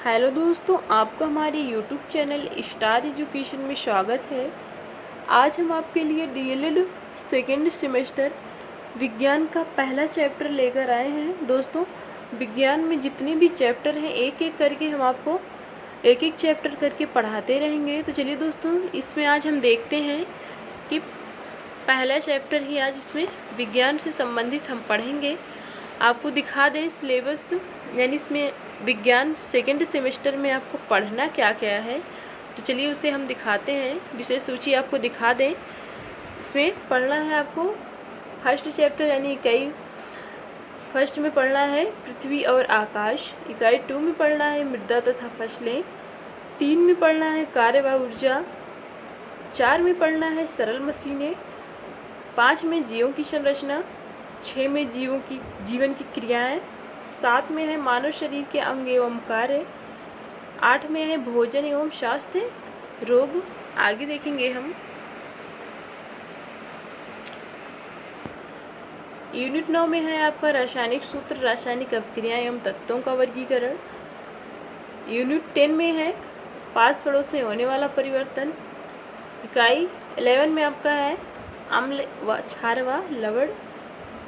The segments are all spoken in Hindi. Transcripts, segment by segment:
हेलो दोस्तों, आपका हमारे यूट्यूब चैनल स्टार एजुकेशन में स्वागत है। आज हम आपके लिए डीएलएड सेकेंड सेमेस्टर विज्ञान का पहला चैप्टर लेकर आए हैं। दोस्तों, विज्ञान में जितने भी चैप्टर हैं एक एक करके हम आपको एक एक चैप्टर करके पढ़ाते रहेंगे। तो चलिए दोस्तों, इसमें आज हम देखते हैं कि पहला चैप्टर ही आज इसमें विज्ञान से संबंधित हम पढ़ेंगे। आपको दिखा दें सिलेबस, यानी इसमें विज्ञान सेकेंड सेमेस्टर में आपको पढ़ना क्या क्या है। तो चलिए उसे हम दिखाते हैं, विषय सूची आपको दिखा दें। इसमें पढ़ना है आपको फर्स्ट चैप्टर यानी इकाई फर्स्ट में पढ़ना है पृथ्वी और आकाश, इकाई 2 में पढ़ना है मृदा तथा फसलें, 3 में पढ़ना है कार्य व ऊर्जा, 4 में पढ़ना है सरल मशीनें, 5 में जीवों की संरचना, 6 में जीवन की क्रियाएं, 7 में है मानव शरीर के अंग एवं कार्य, 8 में है भोजन एवं स्वास्थ्य रोग। आगे देखेंगे हम यूनिट 9 में है आपका रासायनिक सूत्र, रासायनिक अभिक्रियाएं एवं तत्वों का वर्गीकरण। यूनिट 10 में है पास पड़ोस में होने वाला परिवर्तन। इकाई 11 में आपका है अम्ल व क्षार व लवण।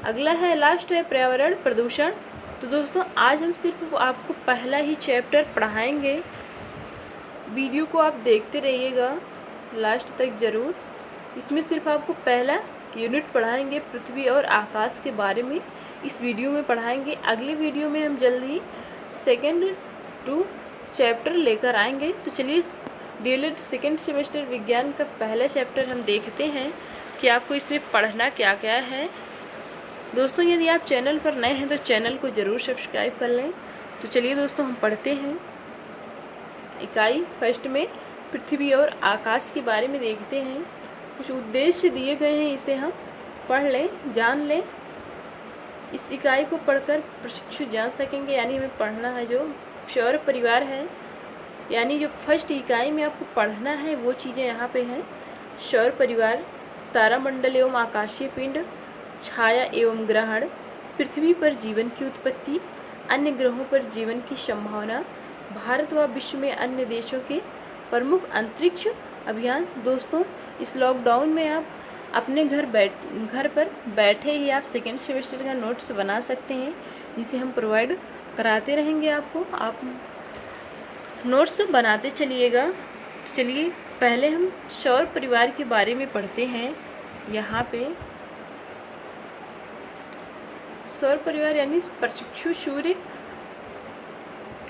अगला है लास्ट है पर्यावरण प्रदूषण। तो दोस्तों, आज हम सिर्फ आपको पहला ही चैप्टर पढ़ाएंगे। वीडियो को आप देखते रहिएगा लास्ट तक ज़रूर। इसमें सिर्फ आपको पहला यूनिट पढ़ाएंगे, पृथ्वी और आकाश के बारे में इस वीडियो में पढ़ाएंगे। अगले वीडियो में हम जल्द ही सेकेंड 2 चैप्टर लेकर आएंगे। तो चलिए डीएलएड सेकेंड सेमेस्टर विज्ञान का पहला चैप्टर हम देखते हैं कि आपको इसमें पढ़ना क्या क्या है। दोस्तों, यदि आप चैनल पर नए हैं तो चैनल को ज़रूर सब्सक्राइब कर लें। तो चलिए दोस्तों, हम पढ़ते हैं। इकाई फर्स्ट में पृथ्वी और आकाश के बारे में देखते हैं। कुछ उद्देश्य दिए गए हैं, इसे हम पढ़ लें, जान लें। इस इकाई को पढ़कर प्रशिक्षु जान सकेंगे, यानी हमें पढ़ना है जो सौर परिवार है, यानी जो फर्स्ट इकाई में आपको पढ़ना है वो चीज़ें यहाँ पे हैं। सौर परिवार, तारामंडल एवं आकाशीय पिंड, छाया एवं ग्रहण, पृथ्वी पर जीवन की उत्पत्ति, अन्य ग्रहों पर जीवन की संभावना, भारत व विश्व में अन्य देशों के प्रमुख अंतरिक्ष अभियान। दोस्तों, इस लॉकडाउन में आप अपने घर पर बैठे ही आप सेकेंड सेमेस्टर का नोट्स बना सकते हैं, जिसे हम प्रोवाइड कराते रहेंगे आपको। आप नोट्स बनाते चलिएगा। तो चलिए पहले हम सौर परिवार के बारे में पढ़ते हैं। यहाँ पे सौर परिवार यानी प्रशिक्षु सूर्य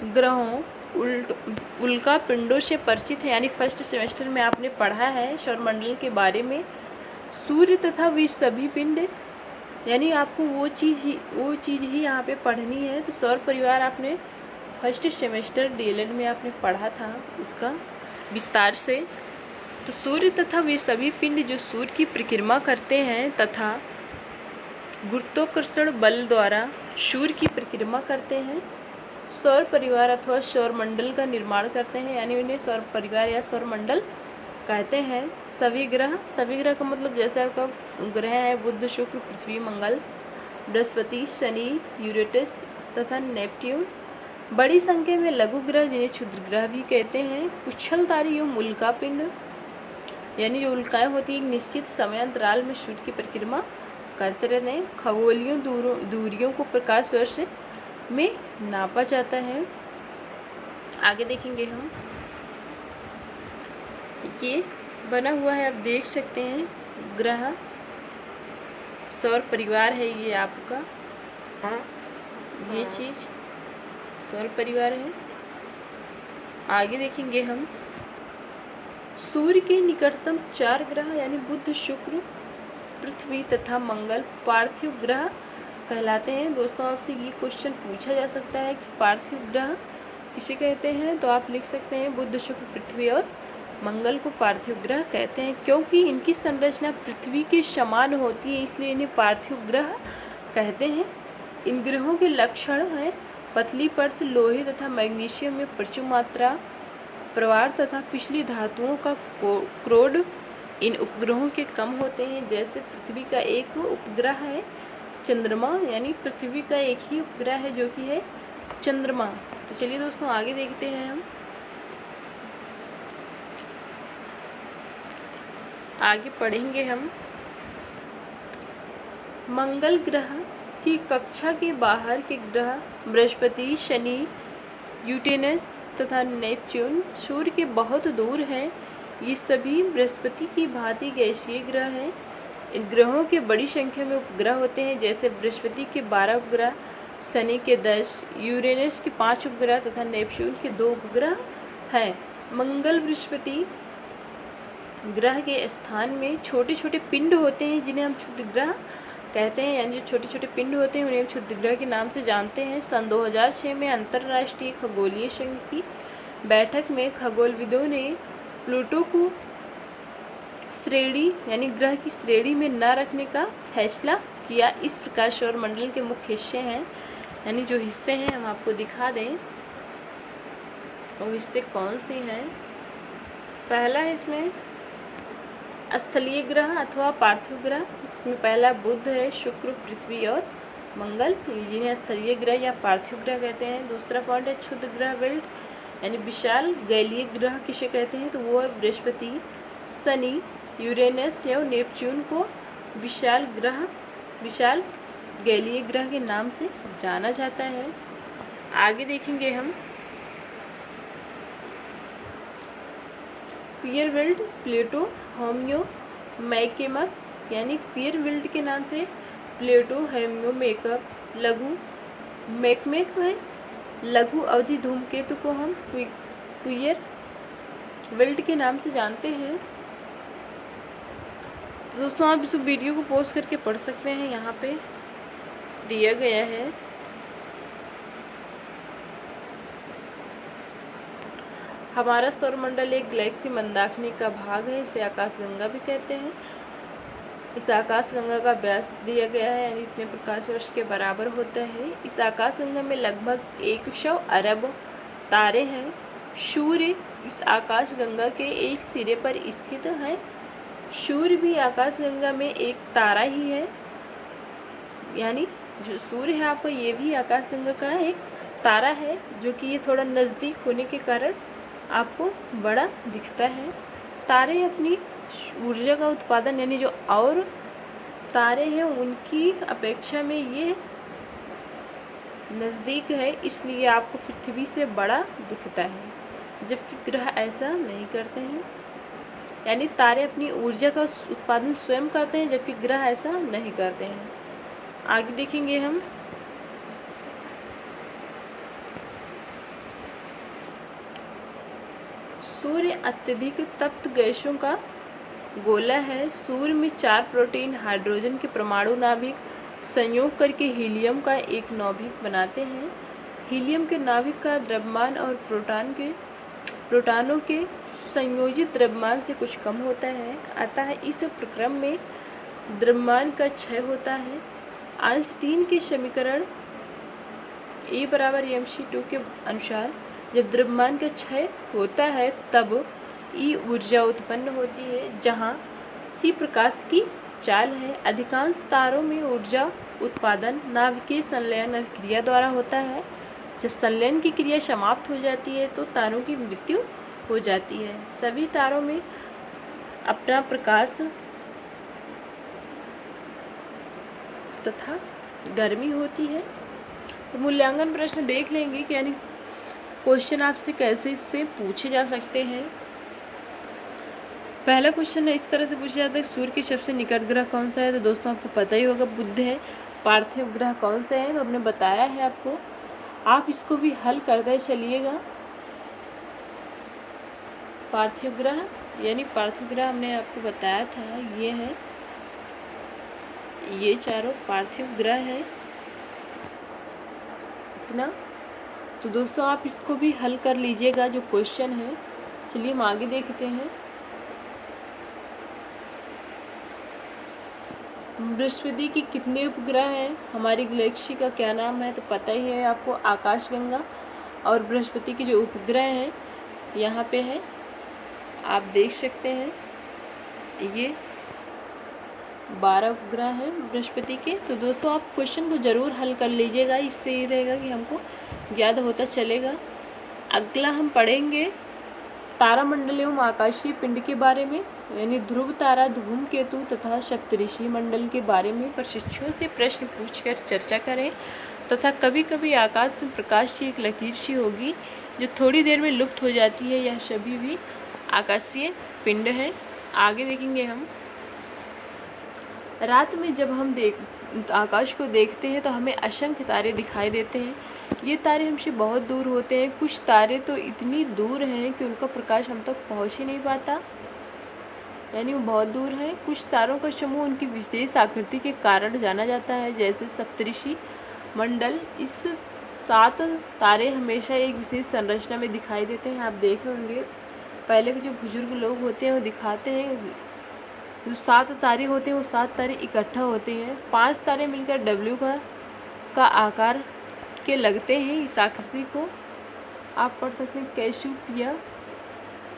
ग्रहों उल्का पिंडों से परिचित है, यानी फर्स्ट सेमेस्टर में आपने पढ़ा है सौरमंडल के बारे में। सूर्य तथा वे सभी पिंड, यानी आपको वो चीज़ ही यहाँ पे पढ़नी है। तो सौर परिवार आपने फर्स्ट सेमेस्टर डीएलएड में आपने पढ़ा था, उसका विस्तार से। तो सूर्य तथा वे सभी पिंड जो सूर्य की परिक्रमा करते हैं तथा गुरुत्वाकर्षण बल द्वारा सूर्य की परिक्रमा करते हैं, सौर परिवार अथवा सौर मंडल का निर्माण करते हैं, यानी उन्हें सौर परिवार या सौर मंडल कहते हैं। सभी ग्रह का मतलब जैसे आपका ग्रह है बुध, शुक्र, पृथ्वी, मंगल, बृहस्पति, शनि, यूरेटस तथा नेपट्यून। बड़ी संख्या में लघु ग्रह जिन्हें क्षुद्र ग्रह भी कहते हैं। उछलतारी एवं उल्का पिंड, यानी जो उल्काएँ होती हैं एक निश्चित समयांतराल में सूर्य की परिक्रमा करते रहते हैं। खगोलीय दूरियों को प्रकाश वर्ष में नापा जाता है। आगे देखेंगे हम, ये बना हुआ है, आप देख सकते हैं ग्रह सौर परिवार है ये आपका। ये चीज़ सौर परिवार है। आगे देखेंगे हम सूर्य के निकटतम 4 ग्रह यानी बुध, शुक्र, पृथ्वी तथा मंगल पार्थिव ग्रह कहलाते हैं। दोस्तों, आपसे ये क्वेश्चन पूछा जा सकता है कि पार्थिव ग्रह किसे कहते हैं, तो आप लिख सकते हैं बुध, शुक्र, पृथ्वी और मंगल को पार्थिव ग्रह कहते हैं, क्योंकि इनकी संरचना पृथ्वी के समान होती है, इसलिए इन्हें पार्थिव ग्रह कहते हैं। इन ग्रहों के लक्षण हैं पतली परत, लोहे तथा मैग्नीशियम में प्रचुर मात्रा, प्रवार तथा पिछली धातुओं का क्रोड इन उपग्रहों के कम होते हैं। जैसे पृथ्वी का एक उपग्रह है चंद्रमा, यानी पृथ्वी का एक ही उपग्रह है जो कि है चंद्रमा। तो चलिए दोस्तों आगे देखते हैं हम। आगे पढ़ेंगे हम मंगल ग्रह की कक्षा के बाहर के ग्रह बृहस्पति, शनि, यूरेनस तथा नेपच्यून सूर्य के बहुत दूर हैं। ये सभी बृहस्पति की भांति गैसीय ग्रह हैं। इन ग्रहों के बड़ी संख्या में उपग्रह होते हैं, जैसे बृहस्पति के 12 उपग्रह, शनि के 10, यूरेनस के 5 उपग्रह तथा नेपच्यून के 2 उपग्रह हैं। मंगल बृहस्पति ग्रह के स्थान में छोटे छोटे पिंड होते हैं, जिन्हें हम क्षुद्र ग्रह कहते हैं, यानी जो छोटे छोटे पिंड होते हैं उन्हें हम क्षुद्र ग्रह के नाम से जानते हैं। सन 2006 में अंतर्राष्ट्रीय खगोलीय संघ की बैठक में खगोलविदों ने प्लूटो को श्रेणी यानी ग्रह की श्रेणी में न रखने का फैसला किया। इस प्रकार सौरमंडल के मुख्य हिस्से हैं, यानी जो हिस्से हैं हम आपको दिखा दें वो हिस्से कौन से हैं। पहला है इसमें स्थलीय ग्रह अथवा पार्थिव ग्रह। इसमें पहला बुध है, शुक्र, पृथ्वी और मंगल, जिन्हें स्थलीय ग्रह या पार्थिव ग्रह कहते हैं। दूसरा पॉइंट है क्षुद्र ग्रह बेल्ट, यानी विशाल गैलीय ग्रह किसे कहते हैं, तो वो है बृहस्पति, शनि, यूरेनस या नेपच्यून को विशाल गैलीय ग्रह के नाम से जाना जाता है। आगे देखेंगे हम पियरवेल्ट, प्लेटो, होमियो, मैकेमक, यानी पियरवेल्ट के नाम से प्लेटो, होमियो, मेकअप, लघु मैकमेक है। लघु अवधि धूमकेतु को हम पियरवेल्ट के नाम से जानते हैं। तो दोस्तों आप इस वीडियो को पॉज करके पढ़ सकते हैं, यहाँ पे दिया गया है। हमारा सौरमंडल एक गैलेक्सी मंदाकिनी का भाग है, इसे आकाशगंगा भी कहते हैं। इस आकाशगंगा का व्यास दिया गया है, यानी इतने प्रकाश वर्ष के बराबर होता है। इस आकाशगंगा में लगभग 100 अरब तारे हैं। सूर्य इस आकाशगंगा के एक सिरे पर स्थित है। सूर्य भी आकाशगंगा में एक तारा ही है, यानी जो सूर्य है आपको ये भी आकाशगंगा का एक तारा है, जो कि ये थोड़ा नज़दीक होने के कारण आपको बड़ा दिखता है। तारे अपनी ऊर्जा का उत्पादन, यानी जो और तारे हैं उनकी अपेक्षा में ये नज़दीक है, इसलिए आपको पृथ्वी से बड़ा दिखता है, जबकि ग्रह ऐसा नहीं करते हैं। यानी तारे अपनी ऊर्जा का उत्पादन स्वयं करते हैं, जबकि ग्रह ऐसा नहीं करते हैं। आगे देखेंगे हम सूर्य अत्यधिक तप्त गैसों का गोला है। सूर्य में 4 प्रोटीन हाइड्रोजन के परमाणु नाभिक संयोग करके हीलियम का एक नाभिक बनाते हैं। हीलियम के नाभिक का द्रव्यमान और प्रोटॉनों के संयोजित द्रव्यमान से कुछ कम होता है, अतः इस प्रक्रम में द्रव्यमान का क्षय होता है। आइंस्टीन के समीकरण E = mc2 के अनुसार जब द्रव्यमान का क्षय होता है तब E ऊर्जा उत्पन्न होती है, जहाँ C प्रकाश की चाल है। अधिकांश तारों में ऊर्जा उत्पादन नाभिकीय संलयन अभिक्रिया द्वारा होता है। जब संलयन की क्रिया समाप्त हो जाती है तो तारों की मृत्यु हो जाती है। सभी तारों में अपना प्रकाश तथा गर्मी होती है। तो मूल्यांकन प्रश्न देख लेंगे कि यानी क्वेश्चन आपसे कैसे इससे पूछे जा सकते हैं। पहला क्वेश्चन इस तरह से पूछा जाता है, सूर्य के सबसे निकट ग्रह कौन सा है, तो दोस्तों आपको पता ही होगा बुध है। पार्थिव ग्रह कौन से हैं, तो हमने बताया है आपको, आप इसको भी हल करते चलिएगा। पार्थिव ग्रह हमने आपको बताया था, ये है, ये चारों पार्थिव ग्रह है, इतना। तो दोस्तों आप इसको भी हल कर लीजिएगा जो क्वेश्चन है। चलिए हम आगे देखते हैं। बृहस्पति की कितने उपग्रह हैं, हमारी गैलेक्सी का क्या नाम है, तो पता ही है आपको, आकाशगंगा। और बृहस्पति के जो उपग्रह हैं यहाँ पे है, आप देख सकते हैं, ये 12 उपग्रह हैं बृहस्पति के। तो दोस्तों आप क्वेश्चन को ज़रूर हल कर लीजिएगा, इससे ये रहेगा कि हमको याद होता चलेगा। अगला हम पढ़ेंगे तारामंडल एवं आकाशीय पिंड के बारे में, यानी ध्रुव तारा, धूमकेतु तथा सप्तऋषि मंडल के बारे में प्रशिक्षुओं से प्रश्न पूछकर चर्चा करें तथा कभी कभी आकाश में प्रकाश की एक लकीर सी होगी जो थोड़ी देर में लुप्त हो जाती है। यह सभी भी आकाशीय पिंड हैं। आगे देखेंगे हम, रात में जब हम आकाश को देखते हैं तो हमें असंख्य तारे दिखाई देते हैं। ये तारे हमसे बहुत दूर होते हैं। कुछ तारे तो इतनी दूर हैं कि उनका प्रकाश हम तक पहुंच ही नहीं पाता, यानी वो बहुत दूर हैं। कुछ तारों का समूह उनकी विशेष आकृति के कारण जाना जाता है, जैसे सप्तऋषि मंडल। इस 7 तारे हमेशा एक विशेष संरचना में दिखाई देते हैं। आप देखे होंगे पहले के जो बुजुर्ग लोग होते हैं वो दिखाते हैं, जो 7 तारे होते हैं वो 7 तारे इकट्ठा होते हैं। 5 तारे मिलकर W का आकार के लगते हैं। इस आकृति को आप पढ़ सकते हैं कैसियोपिया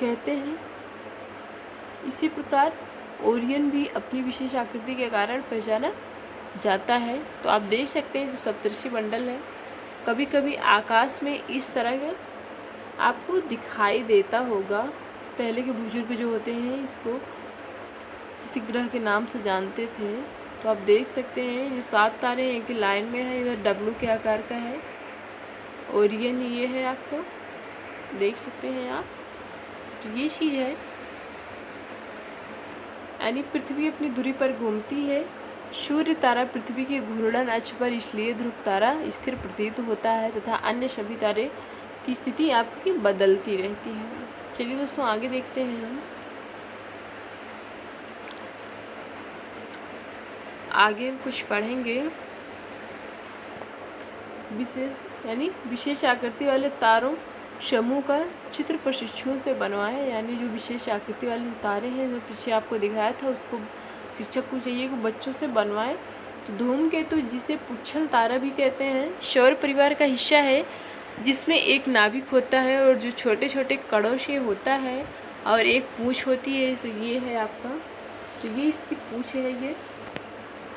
कहते हैं। इसी प्रकार ओरियन भी अपनी विशेष आकृति के कारण पहचाना जाता है। तो आप देख सकते हैं जो सप्तऋषि मंडल है कभी कभी आकाश में इस तरह का आपको दिखाई देता होगा। पहले के बुजुर्ग जो होते हैं इसको किसी ग्रह के नाम से जानते थे। तो आप देख सकते हैं ये 7 तारे हैं कि लाइन में है, इधर W के आकार का है। ओरियन ये है, आपको देख सकते हैं आप। तो ये चीज़ है, यानी पृथ्वी अपनी धुरी पर घूमती है। सूर्य तारा पृथ्वी के घूर्णन अक्ष पर, इसलिए ध्रुव तारा स्थिर प्रतीत होता है तथा अन्य सभी तारे की स्थिति आपकी बदलती रहती है। चलिए दोस्तों आगे देखते हैं हम। आगे हम कुछ पढ़ेंगे विशेष आकृति वाले तारों समूह का चित्र प्रशिक्षुओं से बनवाएं। यानी जो विशेष आकृति वाले तारे हैं जो पीछे आपको दिखाया था उसको शिक्षक को चाहिए कि बच्चों से बनवाएं। तो धूमकेतु जिसे पुच्छल तारा भी कहते हैं, सौर परिवार का हिस्सा है जिसमें एक नाभिक होता है और जो छोटे छोटे कणों से होता है और एक पूंछ होती है। ये है आपका, तो ये इसकी पूंछ है, ये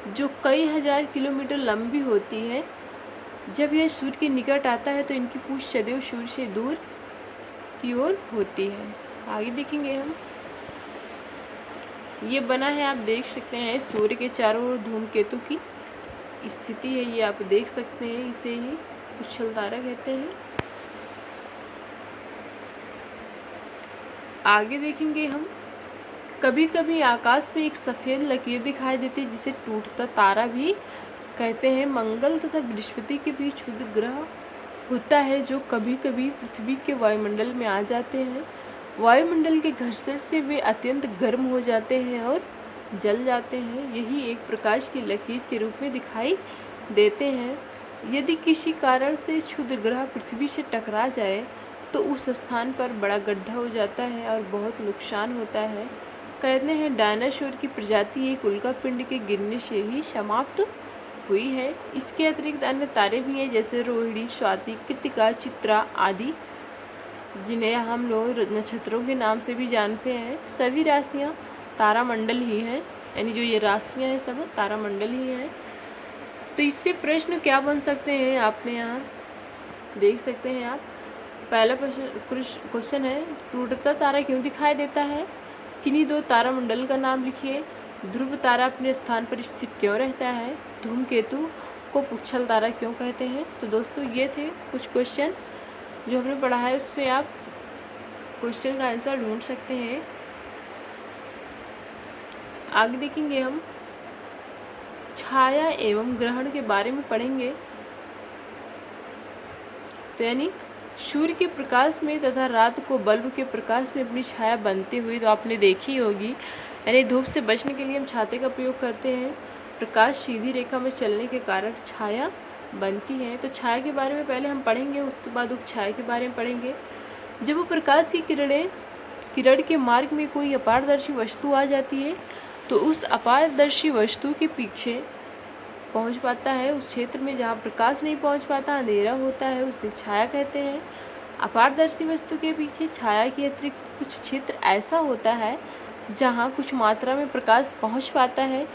जो कई हजार किलोमीटर लंबी होती है। जब यह सूर्य के निकट आता है तो इनकी पूंछ सदैव सूर्य से दूर की ओर होती है। आगे देखेंगे हम, ये बना है, आप देख सकते हैं सूर्य के चारों ओर धूमकेतु की स्थिति है। ये आप देख सकते हैं, इसे ही पुच्छल तारा कहते हैं। आगे देखेंगे हम, कभी कभी आकाश में एक सफ़ेद लकीर दिखाई देती है जिसे टूटता तारा भी कहते हैं। मंगल तथा बृहस्पति के बीच क्षुद्र ग्रह होता है जो कभी कभी पृथ्वी के वायुमंडल में आ जाते हैं। वायुमंडल के घर्षण से वे अत्यंत गर्म हो जाते हैं और जल जाते हैं। यही एक प्रकाश की लकीर के रूप में दिखाई देते हैं। यदि किसी कारण से क्षुद्र ग्रह पृथ्वी से टकरा जाए तो उस स्थान पर बड़ा गड्ढा हो जाता है और बहुत नुकसान होता है। कहते हैं डायनासोर की प्रजाति एक उल्कापिंड के गिरने से ही समाप्त हुई है। इसके अतिरिक्त अन्य तारे भी हैं जैसे रोहिणी, स्वाति, कृत्तिका, चित्रा आदि, जिन्हें हम लोग नक्षत्रों के नाम से भी जानते हैं। सभी राशियाँ तारामंडल ही हैं, यानी जो ये राशियाँ हैं सब तारामंडल ही हैं। तो इससे प्रश्न क्या बन सकते हैं आपने यहाँ देख सकते हैं आप। पहला क्वेश्चन है, टूटता तारा क्यों दिखाई देता है? किन्हीं 2 तारामंडल का नाम लिखिए। ध्रुव तारा अपने स्थान पर स्थिर क्यों रहता है? धूमकेतु को पुच्छल तारा क्यों कहते हैं? तो दोस्तों ये थे कुछ क्वेश्चन जो हमने पढ़ा है, उस पर आप क्वेश्चन का आंसर ढूंढ सकते हैं। आगे देखेंगे हम, छाया एवं ग्रहण के बारे में पढ़ेंगे। तो यानी सूर्य के प्रकाश में तथा रात को बल्ब के प्रकाश में अपनी छाया बनते हुए तो आपने देखी होगी। यानी धूप से बचने के लिए हम छाते का प्रयोग करते हैं। प्रकाश सीधी रेखा में चलने के कारण छाया बनती है। तो छाया के बारे में पहले हम पढ़ेंगे, उसके बाद उपछाया के बारे में पढ़ेंगे। जब वो प्रकाश की किरण के मार्ग में कोई अपारदर्शी वस्तु आ जाती है तो उस अपारदर्शी वस्तु के पीछे पहुंच पाता है। उस क्षेत्र में जहां प्रकाश नहीं पहुंच पाता, अंधेरा होता है, उसे छाया कहते हैं। अपारदर्शी वस्तु के पीछे छाया के अतिरिक्त कुछ क्षेत्र ऐसा होता है जहां कुछ मात्रा में प्रकाश पहुंच पाता है।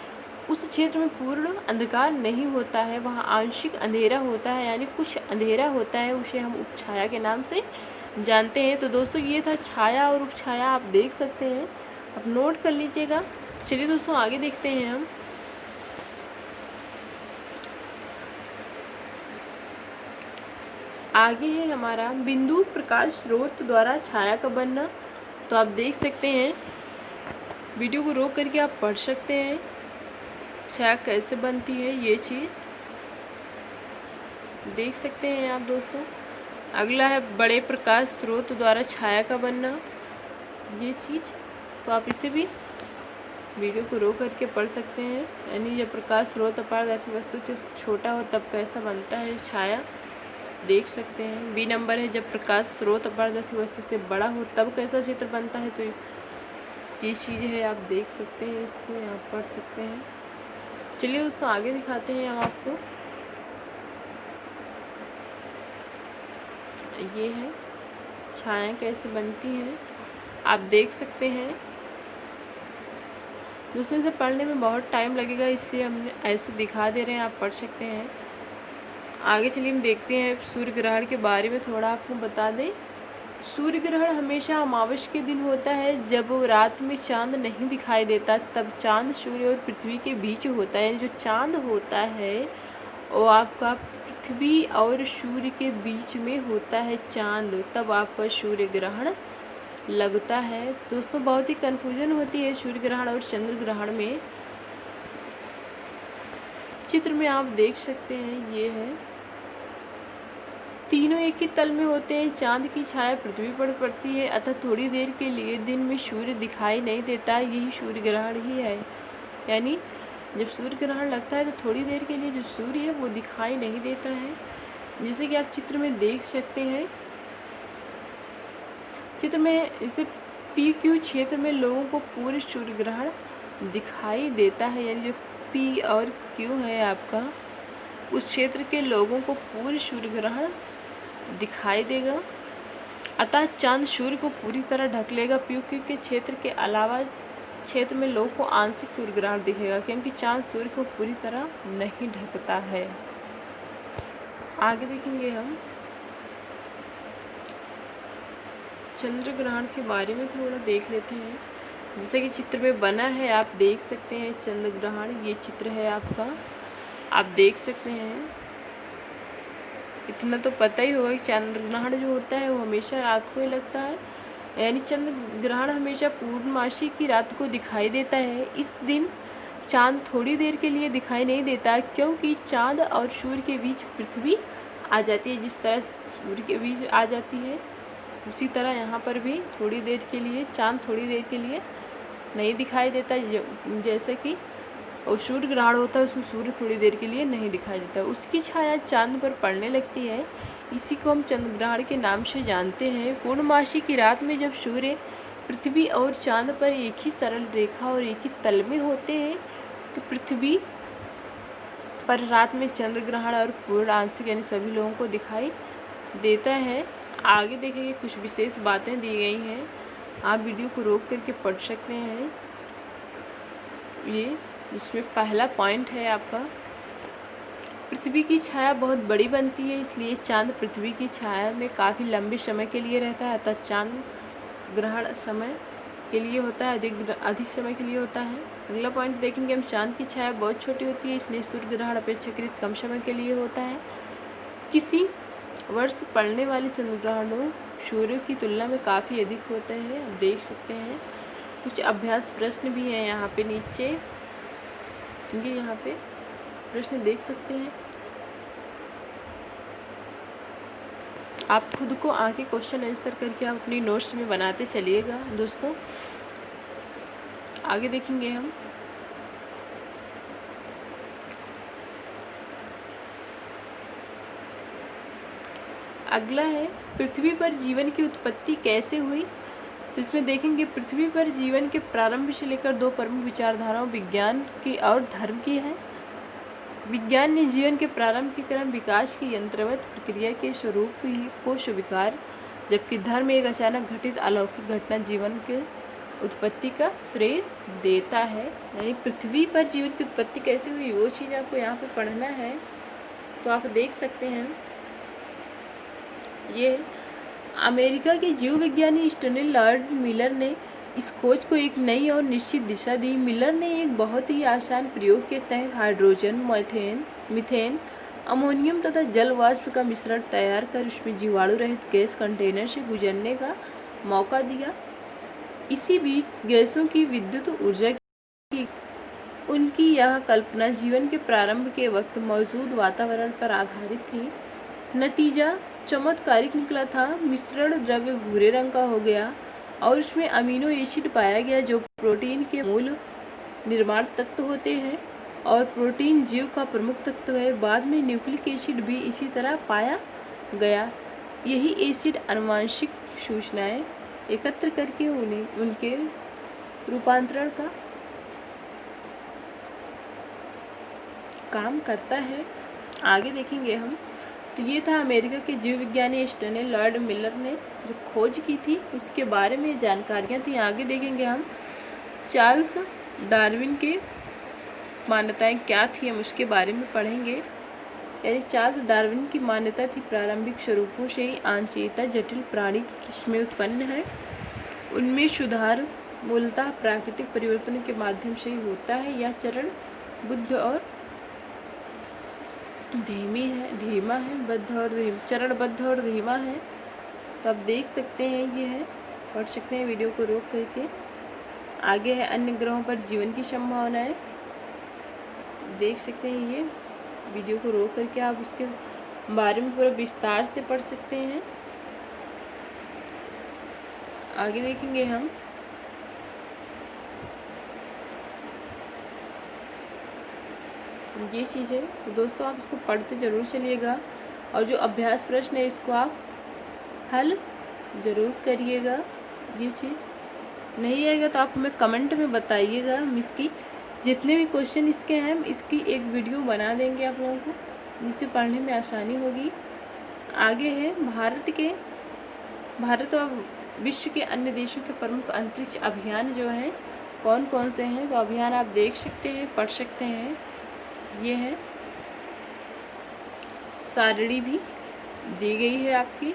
उस क्षेत्र में पूर्ण अंधकार नहीं होता है, वहाँ आंशिक अंधेरा होता है, यानी कुछ अंधेरा होता है, उसे हम उपछाया के नाम से जानते हैं। तो दोस्तों ये था छाया और उपछाया, आप देख सकते हैं, आप नोट कर लीजिएगा। चलिए दोस्तों आगे देखते हैं हम। आगे है हमारा बिंदु प्रकाश स्रोत द्वारा छाया का बनना। तो आप देख सकते हैं, वीडियो को रोक करके आप पढ़ सकते हैं छाया कैसे बनती है, ये चीज़ देख सकते हैं आप दोस्तों। अगला है बड़े प्रकाश स्रोत द्वारा छाया का बनना, ये चीज़ तो आप इसे भी वीडियो को रोक करके पढ़ सकते हैं। यानी जब प्रकाश स्रोत अपारदर्शी वस्तु से छोटा हो तब कैसा बनता है छाया, देख सकते हैं। बी नंबर है जब प्रकाश स्रोत अपारदर्शी वस्तु से बड़ा हो तब कैसा चित्र बनता है, तो ये चीज़ है, आप देख सकते हैं, इसको यहाँ पढ़ सकते हैं। चलिए उसको आगे दिखाते हैं हम आपको। ये है छाया कैसे बनती हैं, आप देख सकते हैं। दूसरे से पढ़ने में बहुत टाइम लगेगा, इसलिए हमने ऐसे दिखा दे रहे हैं, आप पढ़ सकते हैं। आगे चलिए हम देखते हैं सूर्य ग्रहण के बारे में थोड़ा आपको बता दें। सूर्य ग्रहण हमेशा अमावस्या के दिन होता है, जब रात में चांद नहीं दिखाई देता, तब चांद सूर्य और पृथ्वी के बीच होता है। यानी जो चांद होता है वो आपका पृथ्वी और सूर्य के बीच में होता है चांद, तब आपका सूर्य ग्रहण लगता है। दोस्तों बहुत ही कन्फ्यूजन होती है सूर्य ग्रहण और चंद्र ग्रहण में। चित्र में आप देख सकते हैं, ये है, तीनों एक ही तल में होते हैं। चांद की छाया पृथ्वी पर पड़ती है, अतः थोड़ी देर के लिए दिन में सूर्य दिखाई नहीं देता, यही सूर्य ग्रहण ही है। यानी जब सूर्य ग्रहण लगता है तो थोड़ी देर के लिए जो सूर्य है वो दिखाई नहीं देता है, जैसे कि आप चित्र में देख सकते हैं। चित्र में इसे PQ क्षेत्र में लोगों को पूरे सूर्य ग्रहण दिखाई देता है। यानी जो P और Q है आपका, उस क्षेत्र के लोगों को पूरे सूर्य ग्रहण दिखाई देगा, अतः चांद सूर्य को पूरी तरह ढक लेगा। PQ के क्षेत्र के अलावा क्षेत्र में लोगों को आंशिक सूर्य ग्रहण दिखेगा, क्योंकि चांद सूर्य को पूरी तरह नहीं ढकता है। आगे देखेंगे हम चंद्र ग्रहण के बारे में थोड़ा देख लेते हैं। जैसे कि चित्र में बना है, आप देख सकते हैं चंद्र ग्रहण, ये चित्र है आपका, आप देख सकते हैं। इतना तो पता ही होगा कि चंद्र ग्रहण जो होता है वो हमेशा रात को ही लगता है। यानी चंद्र ग्रहण हमेशा पूर्णमासी की रात को दिखाई देता है। इस दिन चांद थोड़ी देर के लिए दिखाई नहीं देता, क्योंकि चांद और सूर्य के बीच पृथ्वी आ जाती है। जिस तरह सूर्य के बीच आ जाती है, उसी तरह यहाँ पर भी थोड़ी देर के लिए चांद थोड़ी देर के लिए नहीं दिखाई देता। जैसे कि और सूर्य ग्रहण होता है, उसमें सूर्य थोड़ी देर के लिए नहीं दिखाई देता, उसकी छाया चांद पर पड़ने लगती है। इसी को हम चंद्र ग्रहण के नाम से जानते हैं। पूर्णमासी की रात में जब सूर्य पृथ्वी और चांद पर एक ही सरल रेखा और एक ही तल में होते हैं, तो पृथ्वी पर रात में चंद्र ग्रहण और पूर्ण आंशिक यानी सभी लोगों को दिखाई देता है। आगे देखेंगे कुछ विशेष बातें दी गई हैं, आप वीडियो को रोक करके पढ़ सकते हैं। ये इसमें पहला पॉइंट है आपका, पृथ्वी की छाया बहुत बड़ी बनती है, इसलिए चांद पृथ्वी की छाया में काफ़ी लंबे समय के लिए रहता है, अतः चांद ग्रहण समय के लिए होता है, अधिक समय के लिए होता है। अगला पॉइंट देखेंगे हम, चांद की छाया बहुत छोटी होती है, इसलिए सूर्य ग्रहण अपेक्षाकृत कम समय के लिए होता है। किसी वर्ष पड़ने वाले चंद्र ग्रहणों सूर्य की तुलना में काफ़ी अधिक होते हैं, आप देख सकते हैं। कुछ अभ्यास प्रश्न भी हैं यहाँ पे नीचे, क्योंकि यहाँ पे प्रश्न देख सकते हैं, आप खुद को आके क्वेश्चन आंसर करके आप अपनी नोट्स में बनाते चलिएगा दोस्तों। आगे देखेंगे हम, अगला है पृथ्वी पर जीवन की उत्पत्ति कैसे हुई। तो इसमें देखेंगे पृथ्वी पर जीवन के प्रारंभ से लेकर दो प्रमुख विचारधाराओं विज्ञान की और धर्म की है। विज्ञान ने जीवन के प्रारंभ के क्रम विकास की यंत्रवत प्रक्रिया के स्वरूप को स्वीकार, जबकि धर्म एक अचानक घटित अलौकिक घटना जीवन के उत्पत्ति का श्रेय देता है। यानी पृथ्वी पर जीवन की उत्पत्ति कैसे हुई वो चीज़ आपको यहाँ पे पढ़ना है। तो आप देख सकते हैं ये अमेरिका के जीव विज्ञानी स्टेनली लॉर्ड मिलर ने इस खोज को एक नई और निश्चित दिशा दी। मिलर ने एक बहुत ही आसान प्रयोग के तहत हाइड्रोजन, मीथेन, अमोनियम तथा जल वाष्प का मिश्रण तैयार कर उसमें जीवाणु रहित गैस कंटेनर से गुजरने का मौका दिया। इसी बीच गैसों की विद्युत ऊर्जा की उनकी यह कल्पना जीवन के प्रारंभ के वक्त मौजूद वातावरण पर आधारित थी। नतीजा चमत्कारिक निकला था। मिश्रण द्रव्य भूरे रंग का हो गया और उसमें अमीनो एसिड पाया गया जो प्रोटीन के मूल निर्माण तत्व होते हैं और प्रोटीन जीव का प्रमुख तत्व है। बाद में न्यूक्लिक एसिड भी इसी तरह पाया गया। यही एसिड आनुवंशिक सूचनाएं एकत्र करके उन्हें उनके रूपांतरण का काम करता है। आगे देखेंगे हम। तो ये था अमेरिका के जीव विज्ञानी स्टेनली लॉर्ड मिलर ने जो खोज की थी उसके बारे में जानकारियाँ थी। आगे देखेंगे हम चार्ल्स डार्विन के मान्यताएं क्या थी, हम उसके बारे में पढ़ेंगे। यानी चार्ल्स डार्विन की मान्यता थी प्रारंभिक स्वरूपों से ही अचेता जटिल प्राणी की किस्में उत्पन्न है। उनमें सुधार मूलतः प्राकृतिक परिवर्तन के माध्यम से ही होता है। यह चरण बुद्ध और धीमा है, चरणबद्ध और धीमा है। तो आप देख सकते हैं ये है, पढ़ सकते हैं वीडियो को रोक करके। आगे है अन्य ग्रहों पर जीवन की संभावनाएं, देख सकते हैं ये वीडियो को रोक करके आप उसके बारे में पूरा विस्तार से पढ़ सकते हैं। आगे देखेंगे हम ये चीज़ है। तो दोस्तों आप इसको पढ़ते ज़रूर चलिएगा और जो अभ्यास प्रश्न है इसको आप हल ज़रूर करिएगा। ये चीज़ नहीं आएगा तो आप हमें कमेंट में बताइएगा। हम इसकी जितने भी क्वेश्चन इसके हैं हम इसकी एक वीडियो बना देंगे आप लोगों को, जिससे पढ़ने में आसानी होगी। आगे है भारत और विश्व के अन्य देशों के प्रमुख अंतरिक्ष अभियान जो हैं कौन कौन से हैं, तो अभियान आप देख सकते हैं, पढ़ सकते हैं। ये है सारणी भी दी गई है आपकी।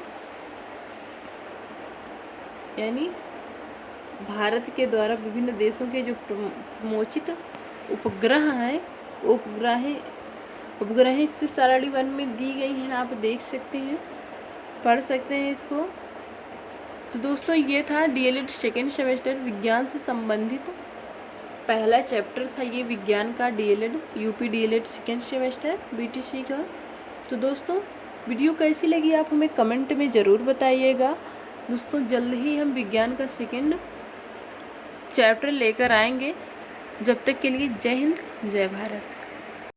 यानी भारत के द्वारा विभिन्न देशों के जो प्रमोचित उपग्रह हैं उपग्रह इस पर सारणी 1 में दी गई हैं, आप देख सकते हैं, पढ़ सकते हैं इसको। तो दोस्तों ये था डीएलएड सेकेंड सेमेस्टर विज्ञान से संबंधित पहला चैप्टर था ये विज्ञान का, DElEd UP DElEd second semester BTC का। तो दोस्तों वीडियो कैसी लगी आप हमें कमेंट में ज़रूर बताइएगा। दोस्तों जल्द ही हम विज्ञान का सेकेंड चैप्टर लेकर आएंगे। जब तक के लिए जय हिंद, जय भारत।